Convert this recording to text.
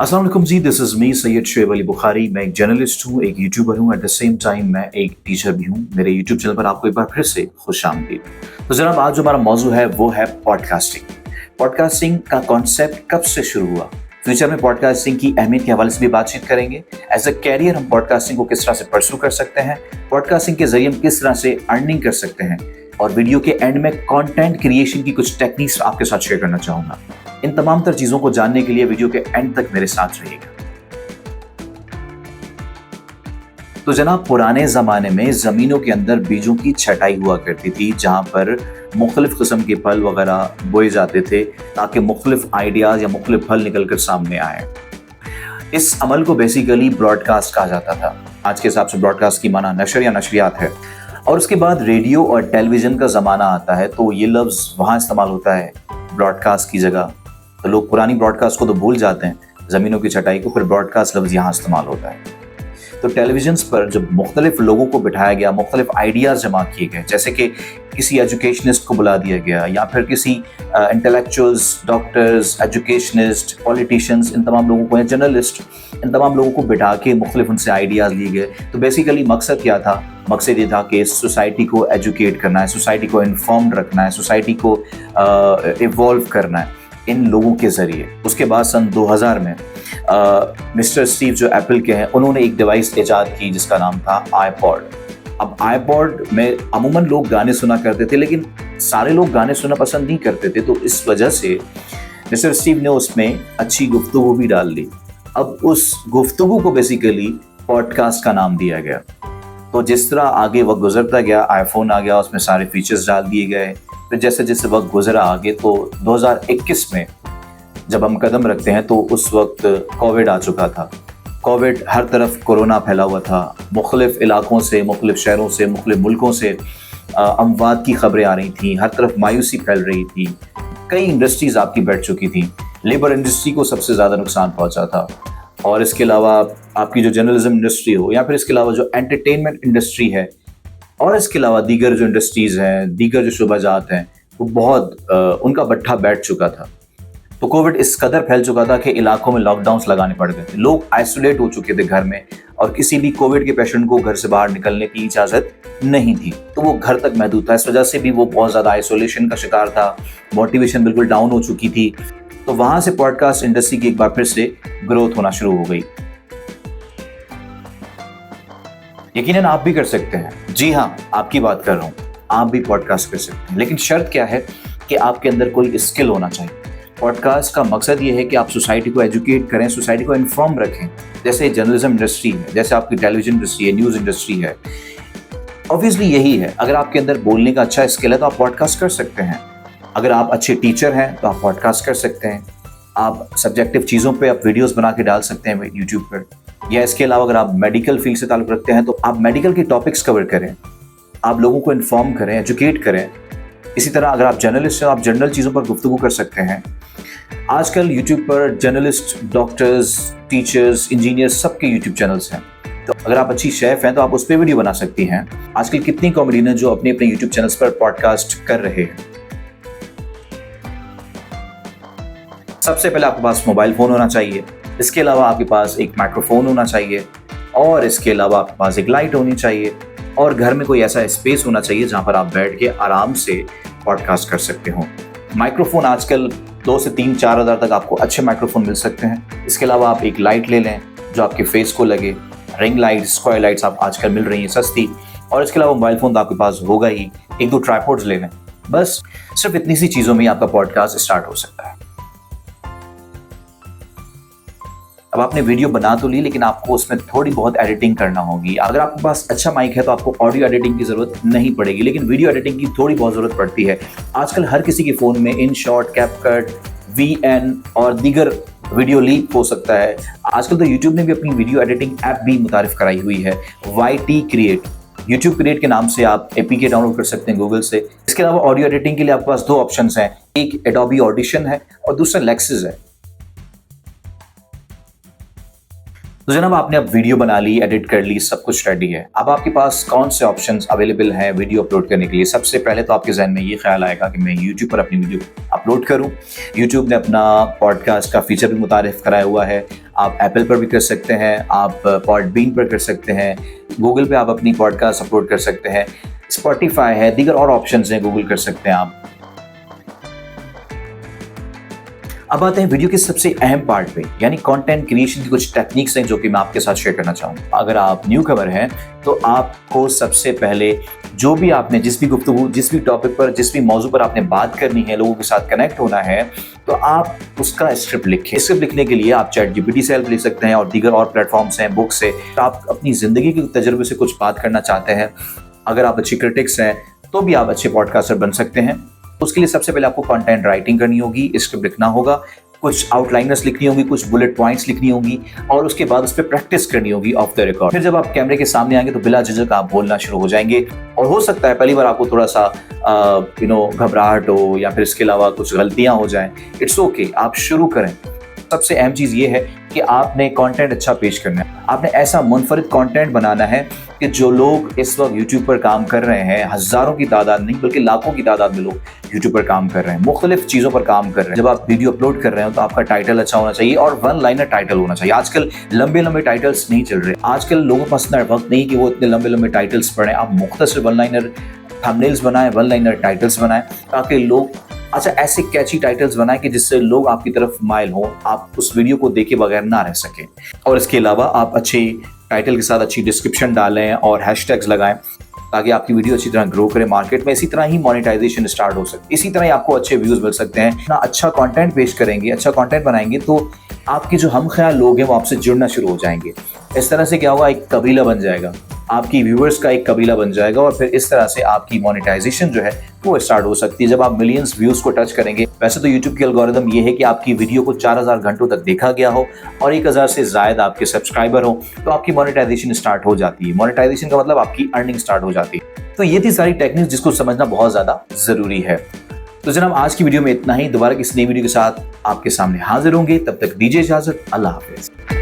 अस्सलाम वालेकुम जी, this is me Syed Shoaib Ali Bukhari. मैं एक जर्नलिस्ट हूँ, एक यूट्यूबर हूँ, एट द सेम टाइम मैं एक टीचर भी हूँ। मेरे यूट्यूब चैनल पर आपको एक बार फिर से खुशामदीद। तो जनाब, आज जो हमारा मौजू है वो है पॉडकास्टिंग। पॉडकास्टिंग का कॉन्सेप्ट कब से शुरू हुआ, फ्यूचर में पॉडकास्टिंग की अहमियत के हवाले से भी बातचीत करेंगे। एज अ कैरियर हम पॉडकास्टिंग को किस तरह से परस्यू कर सकते हैं, पॉडकास्टिंग के जरिए हम किस तरह से अर्निंग कर सकते हैं, और वीडियो के एंड में कंटेंट क्रिएशन की कुछ टेक्निक्स आपके साथ शेयर करना चाहूँगा। इन तमाम तर चीज़ों को जानने के लिए वीडियो के एंड तक मेरे साथ रहिएगा। तो जनाब, पुराने ज़माने में ज़मीनों के अंदर बीजों की छटाई हुआ करती थी, जहाँ पर मुख्तलिफ किस्म के फल वगैरह बोए जाते थे ताकि मुख्तलिफ आइडियाज़ या मुख्तलिफ फल निकल कर सामने आए। इस अमल को बेसिकली ब्रॉडकास्ट कहा जाता था। आज के हिसाब से ब्रॉडकास्ट की माना नशर या नशरियात है। और उसके बाद रेडियो और टेलीविज़न का ज़माना आता है तो ये लफ्ज़ वहाँ इस्तेमाल होता है ब्रॉडकास्ट की जगह। तो लोग पुरानी ब्रॉडकास्ट को तो भूल जाते हैं, ज़मीनों की छटाई को, फिर ब्रॉडकास्ट लफ्ज़ यहाँ इस्तेमाल होता है। तो टेलीविजन्स पर जब मुख्तलिफ लोगों को बिठाया गया, मुख्तलिफ आइडियाज़ जमा किए गए, जैसे कि किसी एजुकेशनिस्ट को बुला दिया गया या फिर किसी इंटेलेक्चुअल्स, डॉक्टर्स, एजुकेशनिस्ट, पॉलिटिशियंस, इन तमाम लोगों को, या जर्नलिस्ट, इन तमाम लोगों को बिठा के मुख्तलिफ उनसे आइडियाज़ लिए गए। तो बेसिकली मकसद क्या था? मकसद ये था कि सोसाइटी को एजुकेट करना है, सोसाइटी को इन्फॉर्म्ड रखना है, सोसाइटी को इवॉल्व करना है इन लोगों के ज़रिए। उसके बाद सन 2000 में मिस्टर स्टीव जो एप्पल के हैं, उन्होंने एक डिवाइस ईजाद की जिसका नाम था आईपॉड। अब आईपॉड में अमूमन लोग गाने सुना करते थे, लेकिन सारे लोग गाने सुनना पसंद नहीं करते थे। तो इस वजह से मिस्टर स्टीव ने उसमें अच्छी गुफ्तगू भी डाल दी। अब उस गुफ्तगू को बेसिकली पॉडकास्ट का नाम दिया गया। तो जिस तरह आगे वक्त गुजरता गया, आईफोन आ गया, उसमें सारे फीचर्स डाल दिए गए। फिर जैसे जैसे वक्त गुजरा आगे, तो 2021 में जब हम कदम रखते हैं तो उस वक्त कोविड आ चुका था। कोविड, हर तरफ कोरोना फैला हुआ था। मुख्तलिफ इलाकों से, मुख्तलिफ शहरों से, मुख्तलिफ मुल्कों से अमवात की खबरें आ रही थी। हर तरफ मायूसी फैल रही थी। कई इंडस्ट्रीज़ आपकी बैठ चुकी थी। लेबर इंडस्ट्री को सबसे ज़्यादा नुकसान पहुंचा था। और इसके अलावा आपकी जो जर्नलिज्म इंडस्ट्री हो, या फिर इसके अलावा जो एंटरटेनमेंट इंडस्ट्री है, और इसके अलावा दीगर जो इंडस्ट्रीज़ हैं, दीगर जो शुबाजात हैं, वो बहुत उनका बट्ठा बैठ चुका था। तो कोविड इस कदर फैल चुका था कि इलाकों में लॉकडाउन्स लगाने पड़ गए थे। लोग आइसोलेट हो चुके थे घर में, और किसी भी कोविड के पेशेंट को घर से बाहर निकलने की इजाज़त नहीं थी। तो वो घर तक महदूद था। इस वजह से भी वो बहुत ज़्यादा आइसोलेशन का शिकार था। मोटिवेशन बिल्कुल डाउन हो चुकी थी। तो वहाँ से पॉडकास्ट इंडस्ट्री की एक बार फिर से ग्रोथ होना शुरू हो गई। यकीनन आप भी कर सकते हैं। जी हाँ, आपकी बात कर रहा हूँ। आप भी पॉडकास्ट कर सकते हैं, लेकिन शर्त क्या है कि आपके अंदर कोई स्किल होना चाहिए। पॉडकास्ट का मकसद ये है कि आप सोसाइटी को एजुकेट करें, सोसाइटी को इन्फॉर्म रखें। जैसे जर्नलिज्म इंडस्ट्री है, जैसे आपकी टेलीविजन इंडस्ट्री है, न्यूज़ इंडस्ट्री है। ऑब्वियसली यही है। अगर आपके अंदर बोलने का अच्छा स्किल है तो आप पॉडकास्ट कर सकते हैं। अगर आप अच्छे टीचर हैं तो आप पॉडकास्ट कर सकते हैं। आप सब्जेक्टिव चीज़ों पे आप वीडियोस बना के डाल सकते हैं यूट्यूब पर। या इसके अलावा अगर आप मेडिकल फील्ड से ताल्लुक़ रखते हैं तो आप मेडिकल के टॉपिक्स कवर करें, आप लोगों को इन्फॉर्म करें, एजुकेट करें। इसी तरह अगर आप जर्नलिस्ट हैं, आप जनरल चीज़ों पर गुफ्तगू कर सकते हैं। आजकल यूट्यूब पर जर्नलिस्ट, डॉक्टर्स, टीचर्स, इंजीनियर्स, सबके यूट्यूब चैनल्स हैं। तो अगर आप अच्छी शेफ़ हैं तो आप उस पर वीडियो बना सकती हैं। आजकल कितनी कॉमेडियन हैं जो अपने अपने यूट्यूब चैनल्स पर पॉडकास्ट कर रहे हैं। सबसे पहले आपके पास मोबाइल फ़ोन होना चाहिए। इसके अलावा आपके पास एक माइक्रोफोन होना चाहिए, और इसके अलावा आपके पास एक लाइट होनी चाहिए, और घर में कोई ऐसा स्पेस होना चाहिए जहाँ पर आप बैठ के आराम से पॉडकास्ट कर सकते हो। माइक्रोफोन आजकल 2 से 3-4 हज़ार तक आपको अच्छे माइक्रोफोन मिल सकते हैं। इसके अलावा आप एक लाइट ले लें जो आपके फेस को लगे। रिंग लाइट, स्क्वायर लाइट्स आप आजकल मिल रही हैं सस्ती। और इसके अलावा मोबाइल फ़ोन तो आपके पास होगा ही। 1-2 ट्राइपॉड्स ले लें। बस सिर्फ इतनी सी चीज़ों में आपका पॉडकास्ट स्टार्ट हो सकता है। अब आपने वीडियो बना तो ली, लेकिन आपको उसमें थोड़ी बहुत एडिटिंग करना होगी। अगर आपके पास अच्छा माइक है तो आपको ऑडियो एडिटिंग की ज़रूरत नहीं पड़ेगी, लेकिन वीडियो एडिटिंग की थोड़ी बहुत ज़रूरत पड़ती है। आजकल हर किसी के फ़ोन में InShot, CapCut, VN और दीगर वीडियो लीप हो सकता है। आजकल तो यूट्यूब ने भी अपनी वीडियो एडिटिंग ऐप भी मुतारिफ कराई हुई है, YT क्रिएट। यूट्यूब क्रिएट के नाम से आप APK डाउनलोड कर सकते हैं गूगल से। इसके अलावा ऑडियो एडिटिंग के लिए आपके पास 2 ऑप्शंस हैं, एक एडोबी ऑडिशन है और दूसरा लेक्सिस है। तो जनाब आपने अब वीडियो बना ली, एडिट कर ली, सब कुछ रेडी है। अब आपके पास कौन से ऑप्शंस अवेलेबल हैं वीडियो अपलोड करने के लिए? सबसे पहले तो आपके जहन में ये ख्याल आएगा कि मैं यूट्यूब पर अपनी वीडियो अपलोड करूं। यूट्यूब ने अपना पॉडकास्ट का फीचर भी मुतारिफ कराया हुआ है। आप एप्पल पर भी कर सकते हैं, आप पॉडबीन पर कर सकते हैं, गूगल पे आप अपनी पॉडकास्ट अपलोड कर सकते हैं, स्पॉटिफाई है, दीगर और ऑप्शंस हैं, गूगल कर सकते हैं आप। अब आते हैं वीडियो के सबसे अहम पार्ट पे, यानी कंटेंट क्रिएशन की कुछ टेक्निक्स हैं जो कि मैं आपके साथ शेयर करना चाहूँगा। अगर आप न्यू कवर हैं तो आपको सबसे पहले जो भी आपने जिस भी गुफ्तगू, जिस भी टॉपिक पर, जिस भी मौजू पर आपने बात करनी है, लोगों के साथ कनेक्ट होना है, तो आप उसका स्क्रिप्ट लिखें। स्क्रिप्ट लिखने के लिए आप चैट जीपीटी से हेल्प ले सकते हैं और दीगर और प्लेटफॉर्म्स हैं, बुक से। तो आप अपनी ज़िंदगी के तजुर्बे से कुछ बात करना चाहते हैं, अगर आप अच्छी क्रिटिक्स हैं तो भी आप अच्छे पॉडकास्टर बन सकते हैं। उसके लिए सबसे पहले आपको कंटेंट राइटिंग करनी होगी, स्क्रिप्ट लिखना होगा, कुछ आउटलाइनर्स लिखनी होगी, कुछ बुलेट पॉइंट्स लिखनी होगी और उसके बाद उस पर प्रैक्टिस करनी होगी ऑफ द रिकॉर्ड। फिर जब आप कैमरे के सामने आएंगे तो बिला झिझक आप बोलना शुरू हो जाएंगे। और हो सकता है पहली बार आपको थोड़ा सा घबराहट हो या फिर इसके अलावा कुछ गलतियां हो जाएं। इट्स ओके, आप शुरू करें। सबसे अहम चीज़ ये है कि आपने कंटेंट अच्छा पेश करना है। आपने ऐसा मुनफरिद कंटेंट बनाना है कि जो लोग इस वक्त यूट्यूब पर काम कर रहे हैं, हज़ारों की तादाद नहीं बल्कि लाखों की तादाद में लोग यूट्यूब पर काम कर रहे हैं, मुख्तलिफ चीज़ों पर काम कर रहे हैं। जब आप वीडियो अपलोड कर रहे हो तो आपका टाइटल अच्छा होना चाहिए और वन लाइनर टाइटल होना चाहिए। आजकल लंबे लंबे टाइटल्स नहीं चल रहे। आजकल लोगों के पास इतना वक्त नहीं कि वो इतने लंबे लंबे टाइटल्स पढ़ें। आप मुख्तसर वन लाइनर थंबनेल्स बनाएं, वन लाइनर टाइटल्स बनाएं ताकि लोग ऐसे कैची टाइटल्स बनाएं कि जिससे लोग आपकी तरफ माइल हों, आप उस वीडियो को देखे बगैर ना रह सकें। और इसके अलावा आप अच्छे टाइटल के साथ अच्छी डिस्क्रिप्शन डालें और हैशटैग्स लगाएं ताकि आपकी वीडियो अच्छी तरह ग्रो करे मार्केट में। इसी तरह ही मोनेटाइजेशन स्टार्ट हो सकती है, इसी तरह ही आपको अच्छे व्यूज मिल सकते हैं। ना अच्छा कंटेंट पेश करेंगे, अच्छा कंटेंट बनाएंगे तो आपके जो हम ख्याल लोग हैं वो आपसे जुड़ना शुरू हो जाएंगे। इस तरह से क्या होगा, एक कबीला बन जाएगा, आपकी व्यूअर्स का एक कबीला बन जाएगा और फिर इस तरह से आपकी मोनेटाइजेशन जो है वो स्टार्ट हो सकती है जब आप मिलियंस व्यूज को टच करेंगे। वैसे तो यूट्यूब की एल्गोरिदम ये है कि आपकी वीडियो को 4000 घंटों तक देखा गया हो और 1000 से ज्यादा आपके सब्सक्राइबर हो तो आपकी मोनेटाइजेशन स्टार्ट हो जाती है। मोनेटाइजेशन का मतलब आपकी अर्निंग स्टार्ट हो जाती है। तो ये थी सारी टेक्निक्स जिसको समझना बहुत ज्यादा जरूरी है। तो जनाब आज की वीडियो में इतना ही। दोबारा किसी नई वीडियो के साथ आपके सामने हाजिर होंगे, तब तक दीजिए इजाजत। अल्लाह हाफिज।